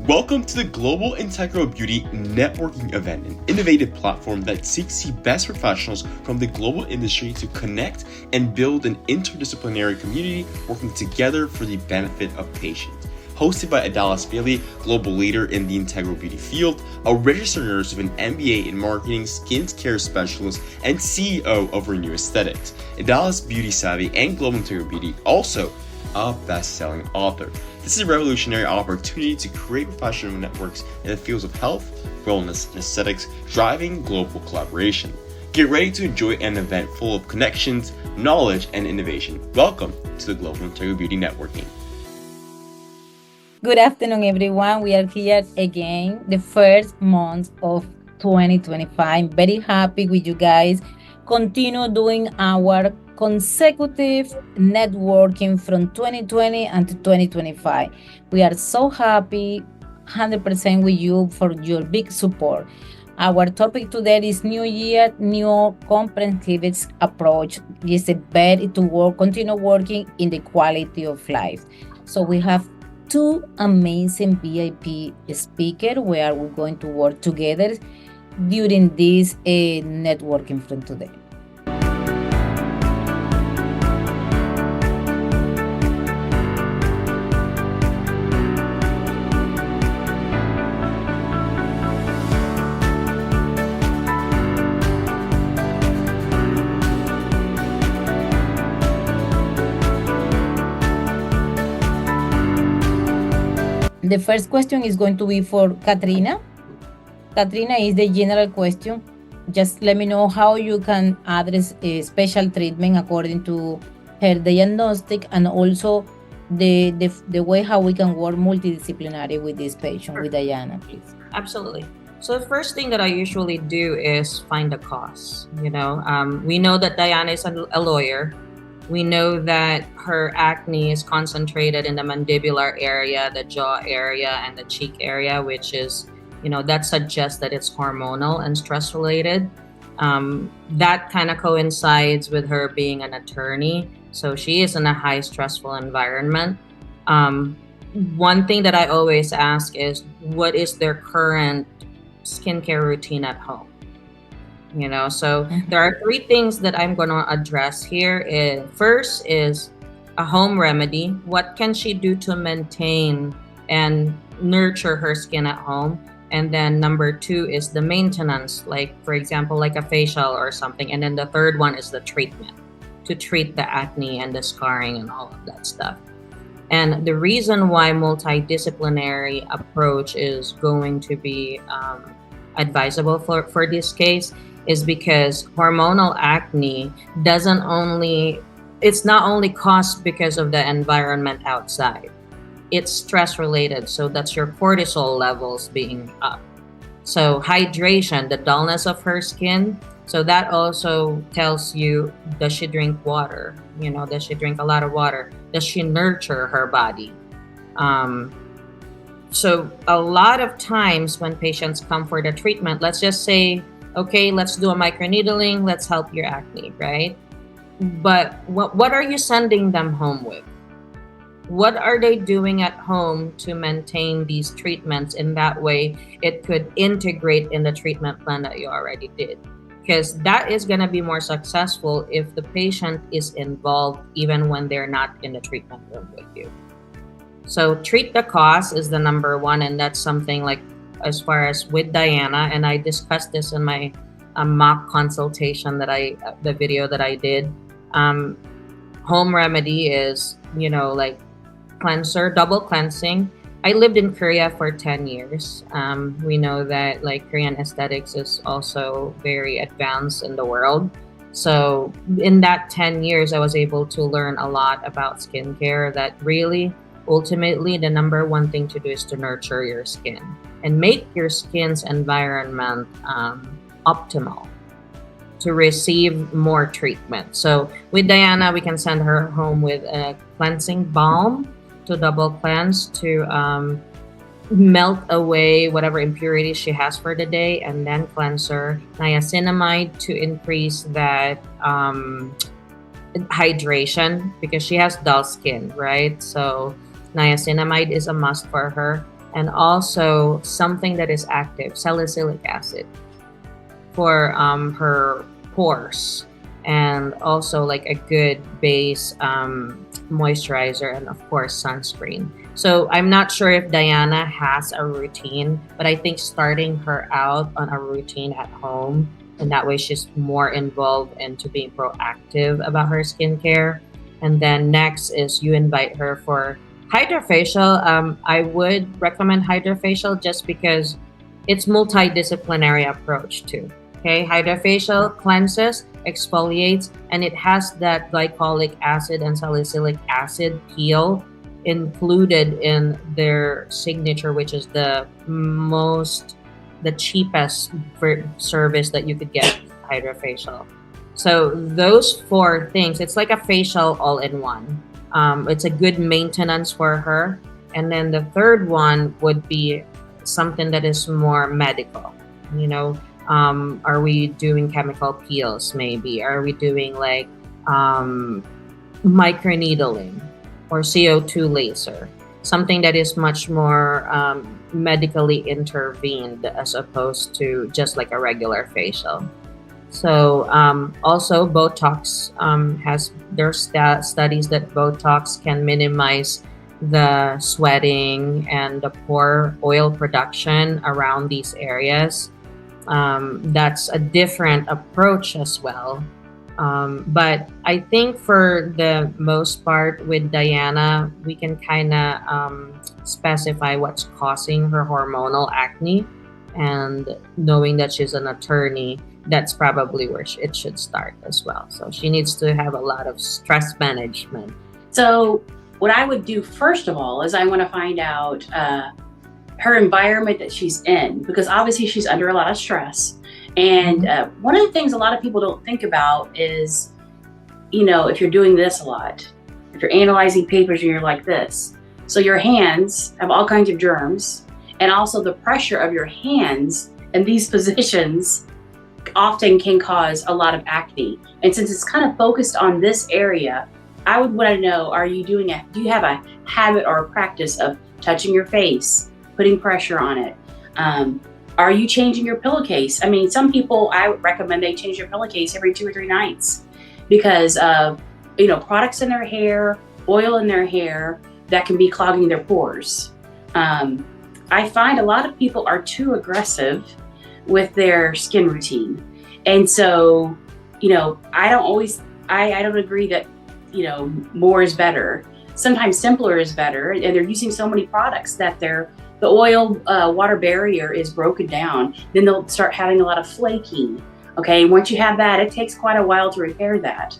Welcome to the Global Integral Beauty Networking event, an innovative platform that seeks the best professionals from the global industry to connect and build an interdisciplinary community working together for the benefit of patients. Hosted by Adalis Bailey, global leader in the integral beauty field, a registered nurse with an MBA in marketing, skincare specialist, and CEO of Renew Aesthetics. Adalis Beauty Savvy and Global Integral Beauty, also a best-selling author. This is a revolutionary opportunity to create professional networks in the fields of health, wellness, and aesthetics, driving global collaboration. Get ready to enjoy an event full of connections, knowledge, and innovation. Welcome to the Global Integral Beauty Networking. Good afternoon, everyone. We are here again, the first month of 2025. Very happy with you guys. Continue doing our consecutive networking from 2020 and to 2025. We are so happy, 100% with you for your big support. Our topic today is New Year, new comprehensive approach. It's a better to continue working in the quality of life. So we have two amazing VIP speakers where we're going to work together during this networking from today. The first question is going to be for Katrina. Katrina is the general question. Just let me know how you can address a special treatment according to her diagnostic, and also the way how we can work multidisciplinary with this patient. Sure. With Diana, please. Absolutely. So the first thing that I usually do is find the cause. We know that Diana is a lawyer. We know that her acne is concentrated in the mandibular area, the jaw area, and the cheek area, which is, that suggests that it's hormonal and stress related. That kind of coincides with her being an attorney. So she is in a high stressful environment. One thing that I always ask is, what is their current skincare routine at home? So there are three things that I'm going to address here. First is a home remedy. What can she do to maintain and nurture her skin at home? And then number two is the maintenance, like, for example, like a facial or something. And then the third one is the treatment, to treat the acne and the scarring and all of that stuff. And the reason why multidisciplinary approach is going to be advisable for this case is because hormonal acne it's not only caused because of the environment outside. It's stress related, so that's your cortisol levels being up. So hydration, the dullness of her skin, so that also tells you, does she drink water? Does she drink a lot of water? Does she nurture her body? So a lot of times when patients come for the treatment, let's just say, okay, let's do a microneedling, let's help your acne, right? But what are you sending them home with? What are they doing at home to maintain these treatments? In that way, it could integrate in the treatment plan that you already did. Because that is going to be more successful if the patient is involved even when they're not in the treatment room with you. So treat the cause is the number one, and that's something like, as far as with Diana, and I discussed this in my mock consultation the video that I did. Home remedy is, like cleanser, double cleansing. I lived in Korea for 10 years. We know that like Korean aesthetics is also very advanced in the world. So in that 10 years, I was able to learn a lot about skincare, that really, ultimately, the number one thing to do is to nurture your skin and make your skin's environment optimal to receive more treatment. So with Diana, we can send her home with a cleansing balm to double cleanse, to melt away whatever impurities she has for the day, and then cleanser, niacinamide to increase that hydration, because she has dull skin, right? So niacinamide is a must for her. and also something that is active, salicylic acid, for her pores, and also like a good base moisturizer, and of course sunscreen. So I'm not sure if Diana has a routine, but I think starting her out on a routine at home, and that way she's more involved into being proactive about her skincare. And then next is you invite her for HydraFacial. I would recommend HydraFacial just because it's multidisciplinary approach too. Okay, HydraFacial cleanses, exfoliates, and it has that glycolic acid and salicylic acid peel included in their signature, which is the cheapest service that you could get with HydraFacial. So those four things, it's like a facial all in one. It's a good maintenance for her. And then the third one would be something that is more medical. You know, are we doing chemical peels maybe? Are we doing like microneedling or CO2 laser? Something that is much more medically intervened as opposed to just like a regular facial. So also Botox has their studies that Botox can minimize the sweating and the pore oil production around these areas. That's a different approach as well. But I think for the most part with Diana, we can kind of specify what's causing her hormonal acne, and knowing that she's an attorney, that's probably where it should start as well. So she needs to have a lot of stress management. So what I would do first of all is I want to find out her environment that she's in, because obviously she's under a lot of stress. And one of the things a lot of people don't think about is, you know, if you're doing this a lot, if you're analyzing papers and you're like this, so your hands have all kinds of germs, and also the pressure of your hands in these positions often can cause a lot of acne. And since it's kind of focused on this area, I would want to know, do you have a habit or a practice of touching your face, putting pressure on it? Are you changing your pillowcase? I mean, some people, I would recommend they change their pillowcase every 2 or 3 nights because of, you know, products in their hair, oil in their hair that can be clogging their pores. I find a lot of people are too aggressive with their skin routine. And so, you know, I don't agree that, you know, more is better. Sometimes simpler is better, and they're using so many products that the oil water barrier is broken down. Then they'll start having a lot of flaking. Okay, once you have that, it takes quite a while to repair that.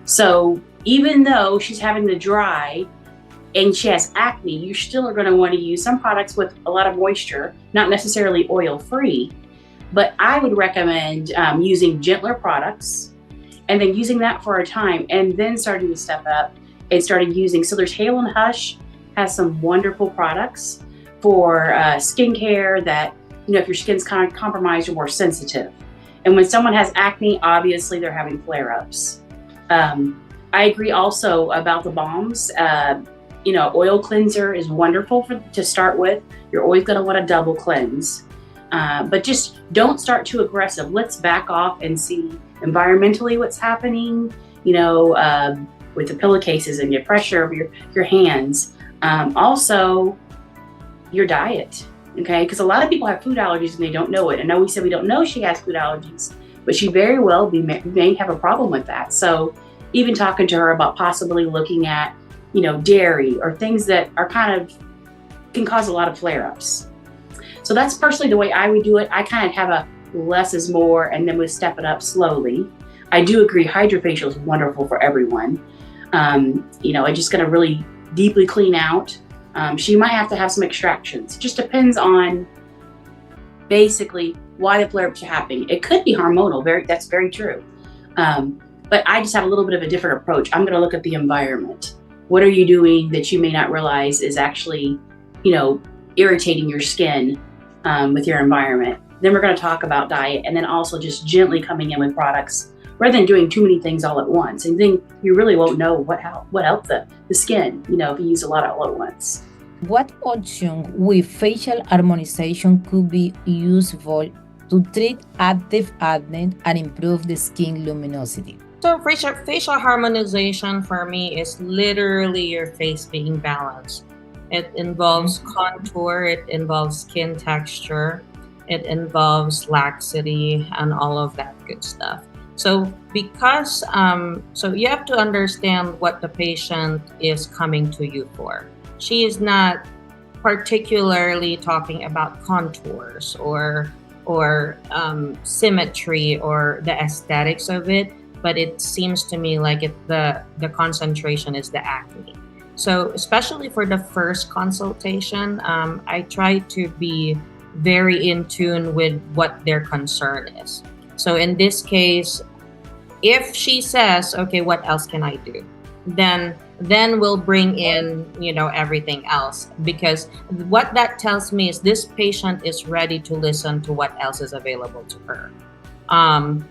So even though she's having the dry and she has acne, you still are going to want to use some products with a lot of moisture, not necessarily oil-free. But I would recommend using gentler products and then using that for a time and then starting to step up and starting using. So there's Hale & Hush has some wonderful products for skincare that, you know, if your skin's kind of compromised, you're more sensitive. And when someone has acne, obviously they're having flare-ups. I agree also about the balms. You know, oil cleanser is wonderful to start with. You're always going to want to double cleanse. But just don't start too aggressive. Let's back off and see environmentally what's happening, you know, with the pillowcases and your pressure of your hands. Also, your diet, okay? Because a lot of people have food allergies and they don't know it. I know we said we don't know she has food allergies, but she very well may have a problem with that. So even talking to her about possibly looking at, you know, dairy or things that are kind of can cause a lot of flare-ups. So that's personally the way I would do it. I kind of have a less is more, and then we step it up slowly. I do agree HydraFacial is wonderful for everyone. You know, it's just going to really deeply clean out. She might have to have some extractions. It just depends on basically why the flare-ups are happening. It could be hormonal, that's very true. But I just have a little bit of a different approach. I'm going to look at the environment. What are you doing that you may not realize is actually, you know, irritating your skin with your environment? Then we're going to talk about diet, and then also just gently coming in with products rather than doing too many things all at once. And then you really won't know what helped the skin, you know, if you use a lot all at once. What option with facial harmonization could be useful to treat active acne and improve the skin luminosity? So facial harmonization for me is literally your face being balanced. It involves contour, it involves skin texture, it involves laxity, and all of that good stuff. So so you have to understand what the patient is coming to you for. She is not particularly talking about contours or symmetry or the aesthetics of it, but it seems to me like the concentration is the acne. So especially for the first consultation, I try to be very in tune with what their concern is. So in this case, if she says, okay, what else can I do? Then we'll bring in, everything else, because what that tells me is this patient is ready to listen to what else is available to her.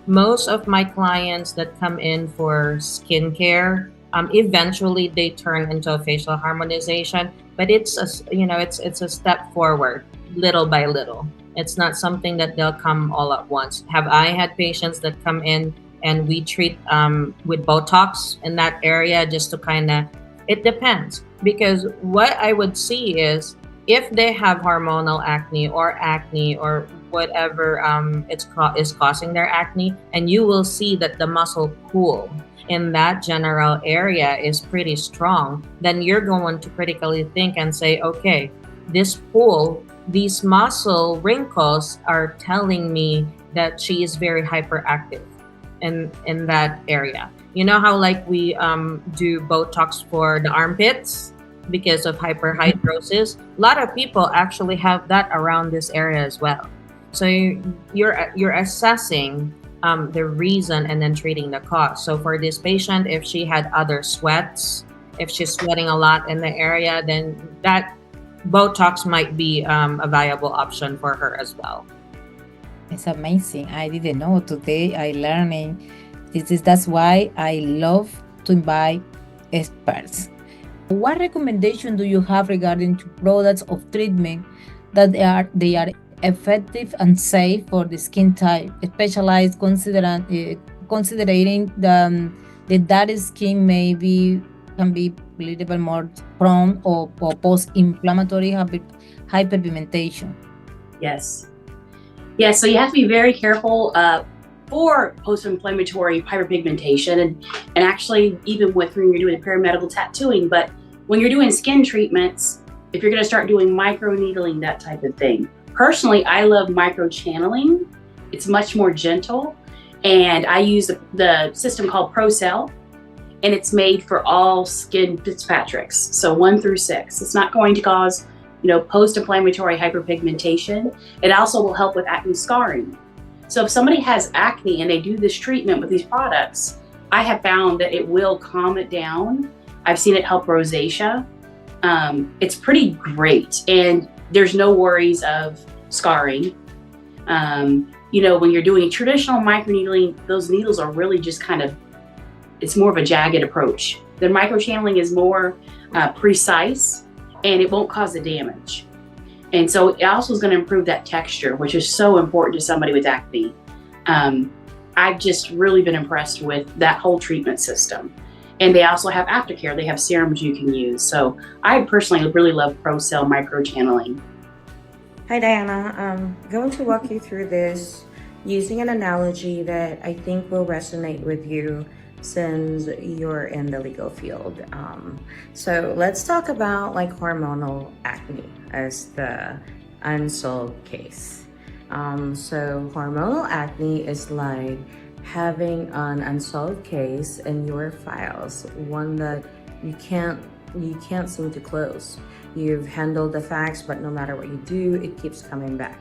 Most of my clients that come in for skincare, eventually they turn into a facial harmonization, but it's a step forward, little by little. It's not something that they'll come all at once. Have I had patients that come in and we treat with Botox in that area just to it depends, because what I would see is if they have hormonal acne or whatever is causing their acne, and you will see that the muscle pool in that general area is pretty strong, then you're going to critically think and say, okay, this pool, these muscle wrinkles are telling me that she is very hyperactive in that area. You know how we do Botox for the armpits because of hyperhidrosis? A lot of people actually have that around this area as well. So you're assessing the reason and then treating the cause. So for this patient, if she had other sweats, if she's sweating a lot in the area, then that Botox might be a viable option for her as well. It's amazing. I didn't know. Today I learning. That's why I love to invite experts. What recommendation do you have regarding to products of treatment that they are effective and safe for the skin type, especially considering the dark skin maybe can be a little bit more prone or post-inflammatory hyperpigmentation? Yes. Yeah, so you have to be very careful for post-inflammatory hyperpigmentation and actually even with when you're doing perimedical tattooing. But when you're doing skin treatments, if you're going to start doing microneedling, that type of thing. Personally, I love microchanneling. It's much more gentle. And I use the system called ProCell, and it's made for all skin Fitzpatricks. So 1 through 6. It's not going to cause post-inflammatory hyperpigmentation. It also will help with acne scarring. So if somebody has acne and they do this treatment with these products, I have found that it will calm it down. I've seen it help rosacea. It's pretty great, and there's no worries of scarring. When you're doing traditional microneedling, those needles are really just it's more of a jagged approach. The microchanneling is more precise, and it won't cause the damage. And so it also is going to improve that texture, which is so important to somebody with acne. I've just really been impressed with that whole treatment system. And they also have aftercare. They have serums you can use. So I personally really love ProCell microchanneling. Hi, Diana. I'm going to walk you through this using an analogy that I think will resonate with you since you're in the legal field. So let's talk about hormonal acne as the unsolved case. So hormonal acne is like having an unsolved case in your files, one that you can't seem to close. You've handled the facts, but no matter what you do, it keeps coming back.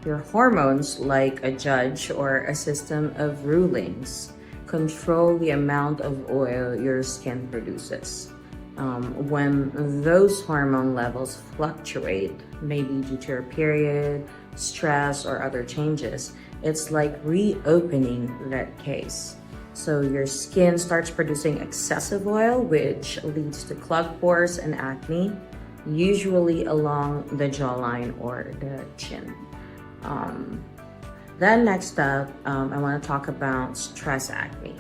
Your hormones, like a judge or a system of rulings, control the amount of oil your skin produces. When those hormone levels fluctuate, maybe due to your period, stress, or other changes, it's like reopening that case. So your skin starts producing excessive oil, which leads to clogged pores and acne. usually along the jawline or the chin. Then next up, I want to talk about stress acne.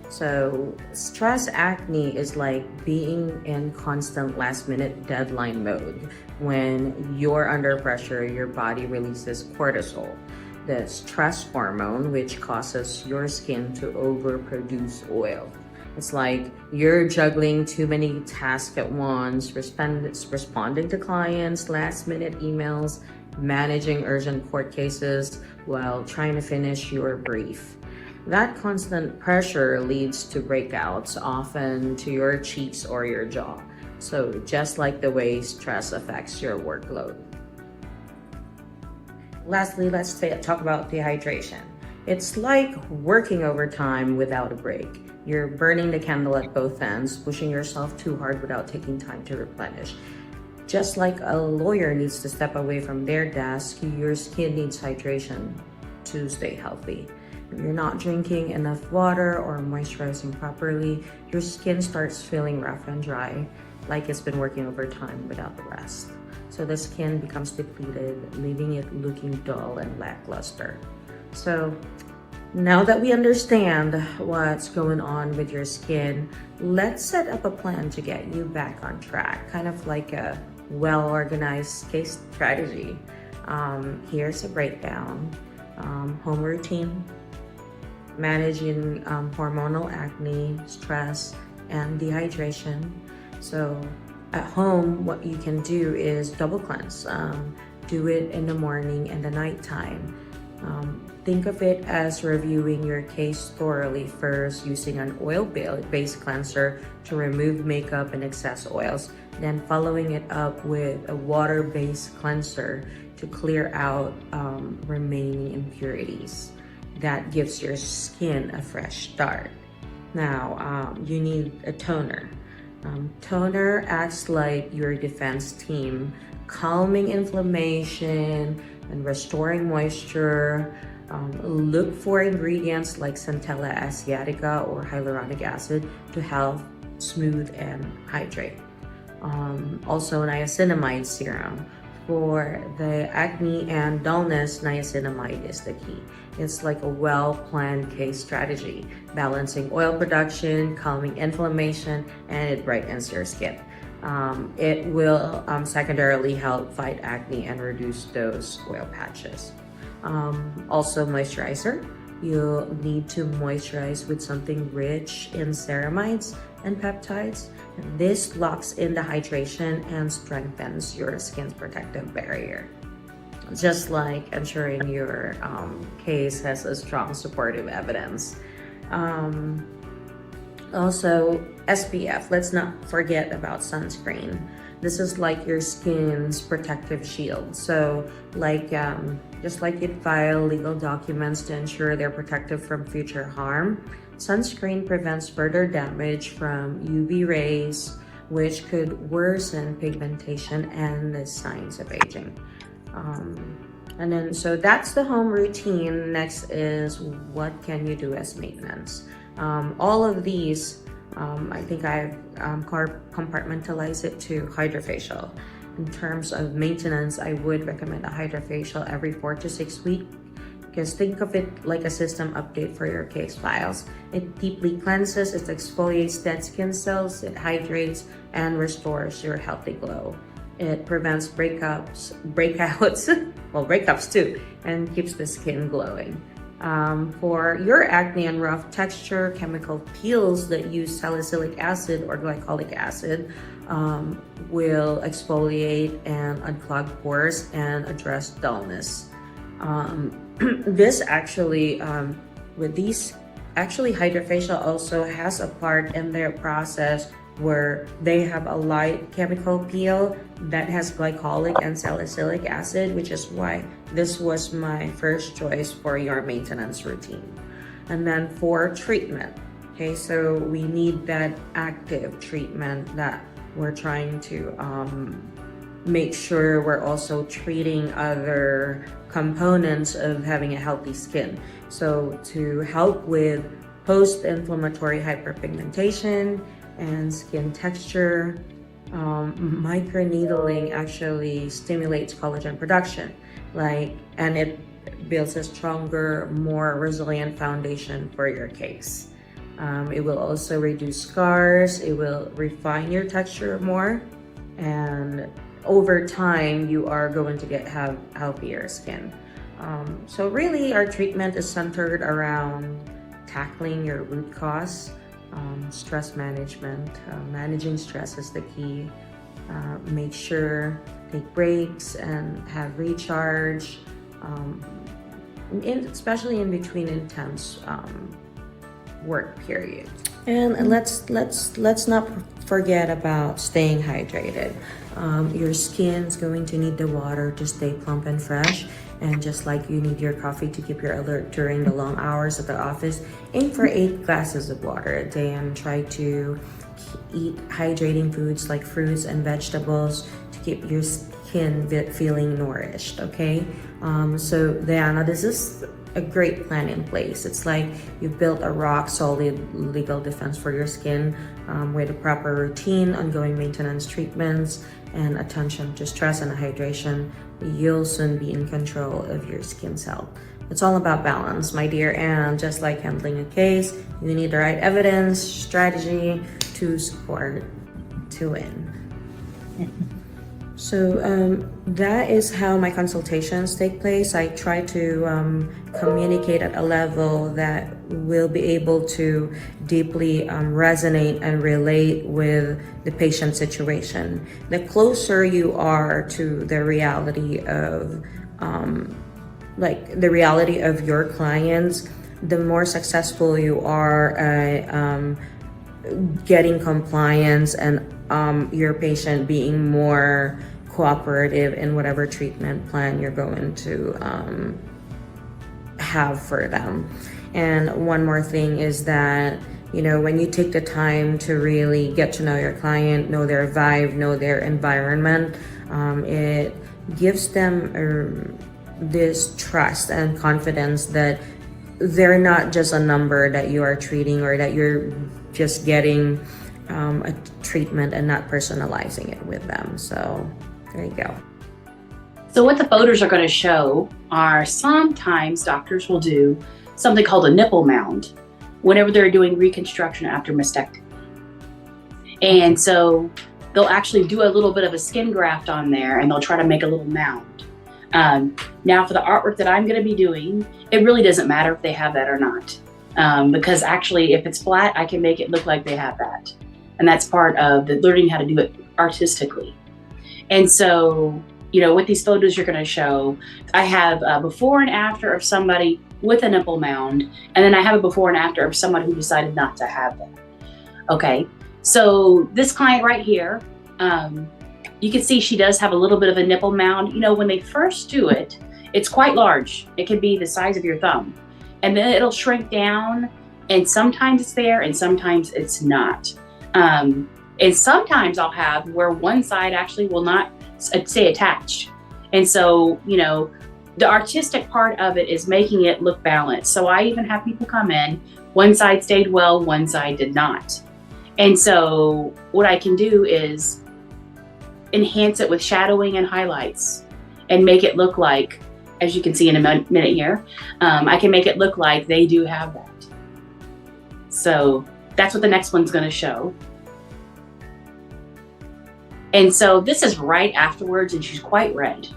So stress acne is like being in constant last minute deadline mode. When you're under pressure, your body releases cortisol, the stress hormone, which causes your skin to overproduce oil. It's like you're juggling too many tasks at once, responding to clients, last minute emails, managing urgent court cases while trying to finish your brief. That constant pressure leads to breakouts, often to your cheeks or your jaw. So just like the way stress affects your workload. Lastly, let's talk about dehydration. It's like working overtime without a break. You're burning the candle at both ends, pushing yourself too hard without taking time to replenish. Just like a lawyer needs to step away from their desk, your skin needs hydration to stay healthy. If you're not drinking enough water or moisturizing properly, your skin starts feeling rough and dry, like it's been working overtime without the rest. So the skin becomes depleted, leaving it looking dull and lackluster. So now that we understand what's going on with your skin, let's set up a plan to get you back on track, kind of like a well-organized case strategy. Here's a breakdown. Home routine, managing hormonal acne, stress, and dehydration. So at home, what you can do is double cleanse. Do it in the morning and the nighttime. Think of it as reviewing your case thoroughly first, using an oil-based cleanser to remove makeup and excess oils, then following it up with a water-based cleanser to clear out remaining impurities. That gives your skin a fresh start. Now, you need a toner. Toner acts like your defense team, calming inflammation and restoring moisture. Look for ingredients like Centella asiatica or hyaluronic acid to help smooth and hydrate. Also, niacinamide serum. For the acne and dullness, niacinamide is the key. It's like a well-planned case strategy, balancing oil production, calming inflammation, and it brightens your skin. It will secondarily help fight acne and reduce those oil patches. Also, moisturizer. You'll need to moisturize with something rich in ceramides and peptides. This locks in the hydration and strengthens your skin's protective barrier, just like ensuring your case has a strong supportive evidence. Also, SPF. Let's not forget about sunscreen. This is like your skin's protective shield. So, just like you'd file legal documents to ensure they're protected from future harm, sunscreen prevents further damage from UV rays, which could worsen pigmentation and the signs of aging. So that's the home routine. Next is what can you do as maintenance? All of these, I think I've compartmentalized it to hydrofacial. In terms of maintenance, I would recommend a hydrofacial every 4 to 6 weeks. Because think of it like a system update for your case files. It deeply cleanses, it exfoliates dead skin cells, it hydrates, and restores your healthy glow. It prevents breakouts too, and keeps the skin glowing. For your acne and rough texture, chemical peels that use salicylic acid or glycolic acid will exfoliate and unclog pores and address dullness. Hydrofacial also has a part in their process where they have a light chemical peel that has glycolic and salicylic acid, which is why this was my first choice for your maintenance routine. And then for treatment, okay, so we need that active treatment that we're trying to make sure we're also treating other components of having a healthy skin. So to help with post-inflammatory hyperpigmentation and skin texture, Microneedling actually stimulates collagen production, and it builds a stronger, more resilient foundation for your case. It will also reduce scars, it will refine your texture more, and over time, you are going to have healthier skin. So really, our treatment is centered around tackling your root cause, stress management. Managing stress is the key. Make sure take breaks and have recharge, especially in between intense work period. And let's not forget about staying hydrated. Your skin's going to need the water to stay plump and fresh. And just like you need your coffee to keep you alert during the long hours at the office, aim for 8 glasses of water a day and try to eat hydrating foods like fruits and vegetables to keep your skin feeling nourished, okay? So Diana, this is a great plan in place. It's like you've built a rock solid legal defense for your skin with a proper routine, ongoing maintenance treatments, and attention to stress and hydration. You'll soon be in control of your skin's health. It's all about balance, my dear, and just like handling a case, you need the right evidence, strategy to support to win. So that is how my consultations take place. I try to communicate at a level that will be able to deeply resonate and relate with the patient situation. The closer you are to the reality of your clients, the more successful you are at getting compliance and your patient being more cooperative in whatever treatment plan you're going to have for them. And one more thing is that, when you take the time to really get to know your client, know their vibe, know their environment, it gives them this trust and confidence that they're not just a number that you are treating, or that you're just getting a treatment and not personalizing it with them. So there you go. So what the photos are going to show are sometimes doctors will do something called a nipple mound whenever they're doing reconstruction after mastectomy. And so they'll actually do a little bit of a skin graft on there, and they'll try to make a little mound. Now for the artwork that I'm going to be doing, it really doesn't matter if they have that or not. Because actually, if it's flat, I can make it look like they have that. And that's part of the learning how to do it artistically. And so, with these photos you're going to show, I have a before and after of somebody with a nipple mound, and then I have a before and after of someone who decided not to have that. Okay, so this client right here, you can see she does have a little bit of a nipple mound. When they first do it, it's quite large. It can be the size of your thumb. And then it'll shrink down, and sometimes it's there and sometimes it's not. And sometimes I'll have where one side actually will not stay attached. And so, the artistic part of it is making it look balanced. So I even have people come in, one side stayed well, one side did not. And so what I can do is enhance it with shadowing and highlights and make it look like, as you can see in a minute here, I can make it look like they do have that. So that's what the next one's going to show. And so this is right afterwards, and she's quite red.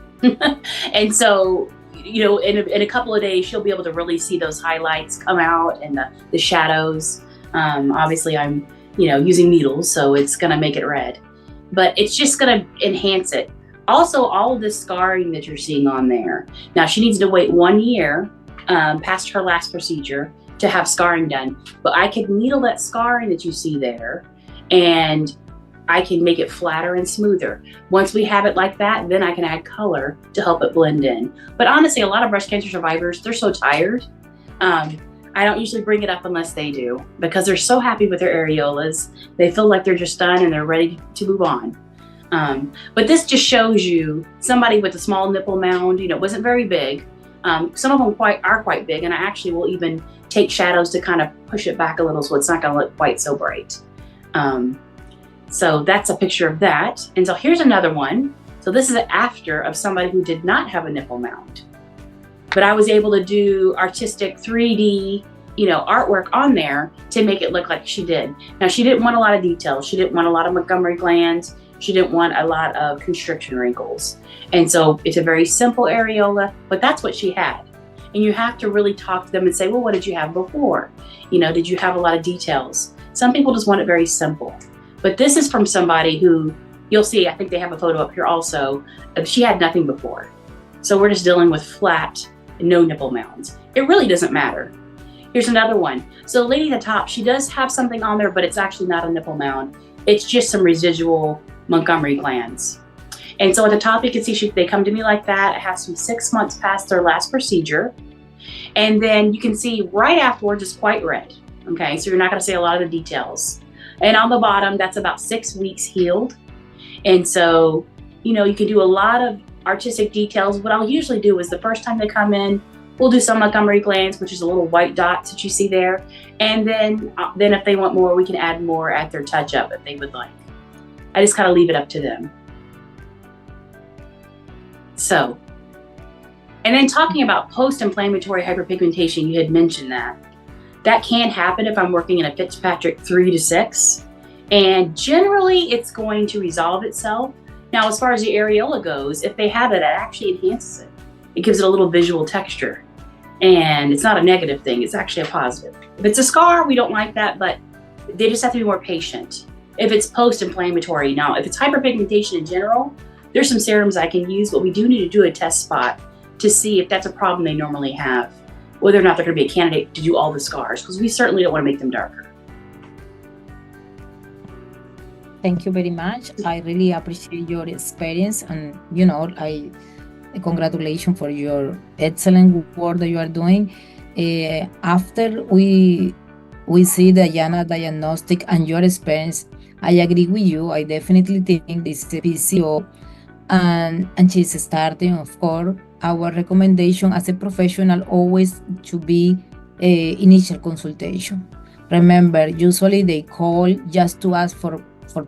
And so, in a couple of days, she'll be able to really see those highlights come out and the shadows. Obviously, I'm, using needles, so it's going to make it red. But it's just going to enhance it. Also, all of this scarring that you're seeing on there. Now, she needs to wait 1 year past her last procedure to have scarring done. But I could needle that scarring that you see there, and I can make it flatter and smoother. Once we have it like that, then I can add color to help it blend in. But honestly, a lot of breast cancer survivors, they're so tired. I don't usually bring it up unless they do, because they're so happy with their areolas. They feel like they're just done and they're ready to move on. But this just shows you somebody with a small nipple mound. It wasn't very big. Some of them are quite big, and I actually will even take shadows to kind of push it back a little so it's not going to look quite so bright. So that's a picture of that. And so here's another one. So this is an after of somebody who did not have a nipple mound. But I was able to do artistic 3D, artwork on there to make it look like she did. Now, she didn't want a lot of details. She didn't want a lot of Montgomery glands. She didn't want a lot of constriction wrinkles. And so it's a very simple areola, but that's what she had. And you have to really talk to them and say, well, what did you have before? Did you have a lot of details? Some people just want it very simple. But this is from somebody who, you'll see, I think they have a photo up here also. She had nothing before. So we're just dealing with flat, no nipple mounds. It really doesn't matter. Here's another one. So the lady at the top, she does have something on there, but it's actually not a nipple mound. It's just some residual Montgomery glands. And so at the top, you can see they come to me like that. It has to be 6 months past their last procedure. And then you can see right afterwards it's quite red. Okay, so you're not gonna see a lot of the details. And on the bottom, that's about 6 weeks healed. And so, you can do a lot of artistic details. What I'll usually do is the first time they come in, we'll do some Montgomery glands, which is a little white dots that you see there. And then if they want more, we can add more at their touch-up if they would like. I just kind of leave it up to them. So, and then talking about post-inflammatory hyperpigmentation, you had mentioned that. That can happen if I'm working in a Fitzpatrick 3 to 6. And generally, it's going to resolve itself. Now, as far as the areola goes, if they have it, it actually enhances it. It gives it a little visual texture. And it's not a negative thing, it's actually a positive. If it's a scar, we don't like that, but they just have to be more patient. If it's post-inflammatory, now, if it's hyperpigmentation in general, there's some serums I can use, but we do need to do a test spot to see if that's a problem they normally have, whether or not they're going to be a candidate to do all the scars, because we certainly don't want to make them darker. Thank you very much. I really appreciate your experience, and I congratulations for your excellent work that you are doing. After we see the Dayana diagnostic and your experience, I agree with you. I definitely think this is a PCO, and she's starting, of course. Our recommendation as a professional always to be initial consultation. Remember, usually they call just to ask for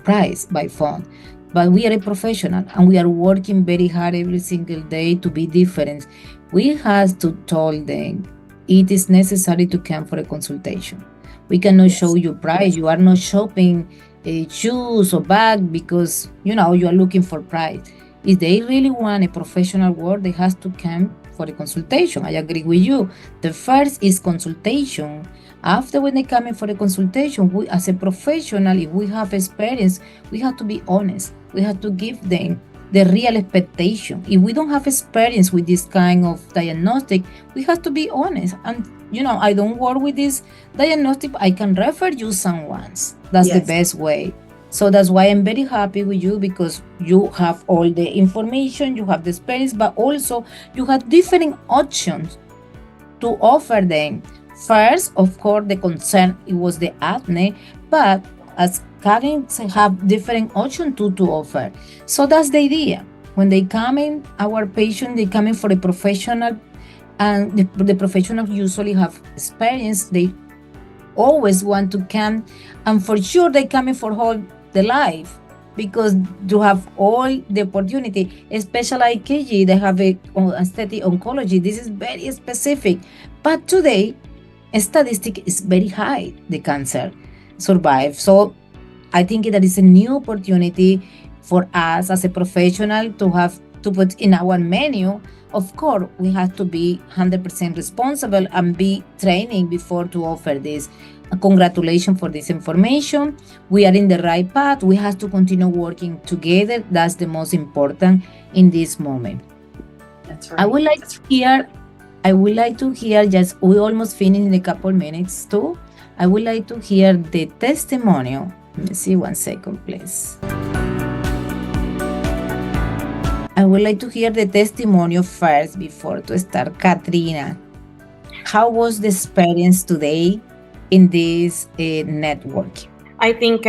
price by phone, but we are a professional and we are working very hard every single day to be different. We have to tell them it is necessary to come for a consultation. We cannot show you price. You are not shopping shoes or bag because you are looking for price. If they really want a professional work, they have to come for a consultation. I agree with you. The first is consultation. After when they come in for a consultation, we, as a professional, if we have experience, we have to be honest. We have to give them the real expectation. If we don't have experience with this kind of diagnostic, we have to be honest. And I don't work with this diagnostic. I can refer you someone. That's the best way. So that's why I'm very happy with you, because you have all the information, you have the experience, but also you have different options to offer them. First, of course, the concern, it was the acne, but as Karen have different options to offer. So that's the idea. When they come in, our patient, they come in for a professional, and the professionals usually have experience. They always want to come, and for sure they come in for whole the life, because you have all the opportunity, especially like KG, they have a aesthetic oncology. This is very specific, but today a statistic is very high, the cancer survive. So I think that is a new opportunity for us as a professional to have to put in our menu. Of course, we have to be 100% responsible and be training before to offer this. Congratulations for this information. We are in the right path. We have to continue working together. That's the most important in this moment. That's right. I would like to hear just, we almost finished in a couple minutes too. I would like to hear the testimonial. Let me see, 1 second, please. I would like to hear the testimonial first before to start. Katrina, how was the experience today in this network? I think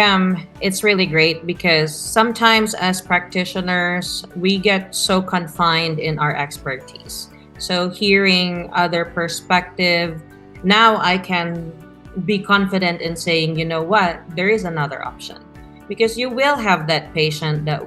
it's really great, because sometimes as practitioners, we get so confined in our expertise. So hearing other perspective, now I can be confident in saying, you know what, there is another option. because you will have that patient that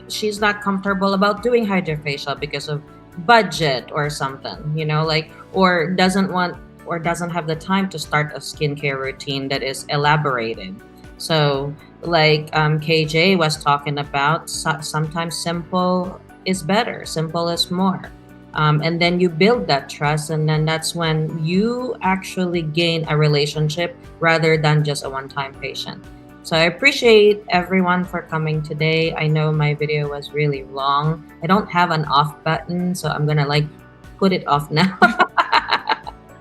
she's not comfortable about doing hydrofacial because of budget or something, like, or doesn't have the time to start a skincare routine that is elaborated. So like KJ was talking about, sometimes simple is better, simple is more. And then you build that trust, and then that's when you actually gain a relationship rather than just a one-time patient. So I appreciate everyone for coming today. I know my video was really long. I don't have an off button, so I'm gonna put it off now.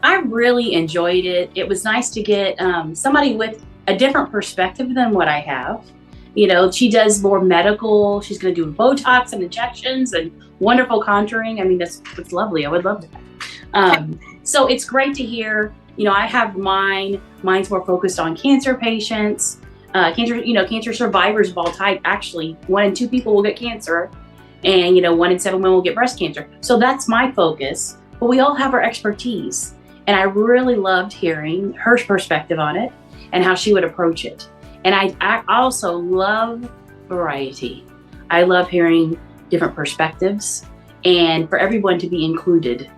I really enjoyed it. It was nice to get somebody with a different perspective than what I have. She does more medical. She's going to do Botox and injections and wonderful contouring. I mean, that's lovely. I would love that. So it's great to hear. I have mine. Mine's more focused on cancer patients, cancer survivors of all type. Actually, 1 in 2 people will get cancer, and 1 in 7 women will get breast cancer. So that's my focus. But we all have our expertise, and I really loved hearing her perspective on it and how she would approach it. And I also love variety. I love hearing different perspectives and for everyone to be included.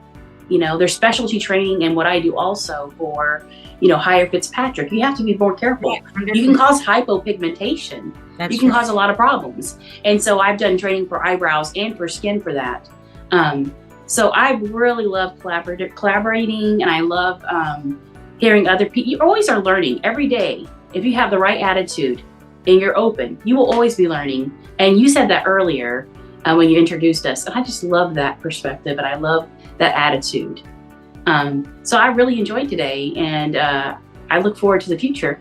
There's specialty training in what I do also for, Higher Fitzpatrick. You have to be more careful. Yeah, you can cause hypopigmentation. You can cause a lot of problems. And so I've done training for eyebrows and for skin for that. So I really love collaborating, and I love hearing other people. You always are learning every day. If you have the right attitude and you're open, you will always be learning. And you said that earlier when you introduced us. And I just love that perspective, and I love that attitude. So I really enjoyed today, and I look forward to the future.